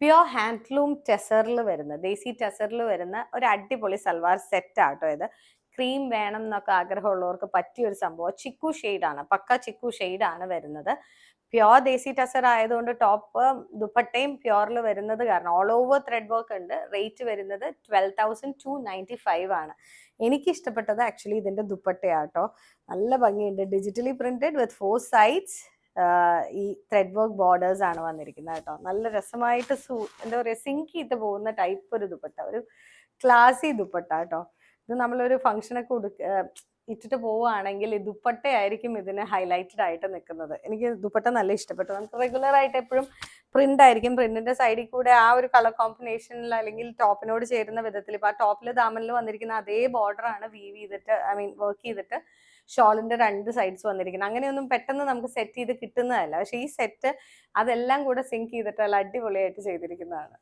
Pure handloom ടെസറിൽ വരുന്ന ദേശി ടെസറിൽ വരുന്ന ഒരു അടിപൊളി സൽവാർ സെറ്റ് ആട്ടോ ഇത്. ക്രീം വേണം എന്നൊക്കെ ആഗ്രഹമുള്ളവർക്ക് പറ്റിയ ഒരു സംഭവം. ചിക്കു ഷെയ്ഡാണ്, പക്ക ചിക്കു ഷെയ്ഡാണ് വരുന്നത്. പ്യോർ ദേശി ടസർ ആയതുകൊണ്ട് ടോപ്പ് ദുപ്പട്ടയും പ്യോറിൽ വരുന്നത് കാരണം ഓൾ ഓവർ ത്രെഡ് വർക്ക് ഉണ്ട്. റേറ്റ് വരുന്നത് 12,295 ആണ്. എനിക്ക് ഇഷ്ടപ്പെട്ടത് ആക്ച്വലി ഇതിന്റെ ദുപ്പട്ടയാട്ടോ. നല്ല ഭംഗിയുണ്ട്, ഡിജിറ്റലി പ്രിന്റഡ് വിത്ത് 4 സൈഡ്സ്. ഈ ത്രെഡ് വർക്ക് ബോർഡേഴ്സ് ആണ് വന്നിരിക്കുന്നത് കേട്ടോ. നല്ല രസമായിട്ട് എന്താ പറയുക, സിങ്ക് ചെയ്ത് പോകുന്ന ടൈപ്പ് ഒരു ദുപ്പട്ട, ഒരു ക്ലാസി ദുപ്പട്ട കേട്ടോ. ഇത് നമ്മളൊരു ഫംഗ്ഷനൊക്കെ ഇട്ടിട്ട് പോവുകയാണെങ്കിൽ ഈ ദുപ്പട്ടയായിരിക്കും ഇതിന് ഹൈലൈറ്റഡ് ആയിട്ട് നിൽക്കുന്നത്. എനിക്ക് ദുപ്പട്ട നല്ല ഇഷ്ടപ്പെട്ടു. നമുക്ക് റെഗുലർ ആയിട്ട് എപ്പോഴും പ്രിന്റ് ആയിരിക്കും, പ്രിന്റിന്റെ സൈഡിൽ കൂടെ ആ ഒരു കളർ കോമ്പിനേഷനിൽ അല്ലെങ്കിൽ ടോപ്പിനോട് ചേരുന്ന വിധത്തിൽ ഇപ്പൊ ആ ടോപ്പിൽ ദാമനിൽ വന്നിരിക്കുന്ന അതേ ബോർഡർ ആണ് വീവ് ചെയ്തിട്ട് വർക്ക് ചെയ്തിട്ട് ഷോളിന്റെ 2 സൈഡ്സ് വന്നിരിക്കുന്നത്. അങ്ങനെയൊന്നും പെട്ടെന്ന് നമുക്ക് സെറ്റ് ചെയ്ത് കിട്ടുന്നതല്ല. പക്ഷെ ഈ സെറ്റ് അതെല്ലാം കൂടെ സിങ്ക് ചെയ്തിട്ട് നല്ല അടിപൊളിയായിട്ട് ചെയ്തിരിക്കുന്നതാണ്.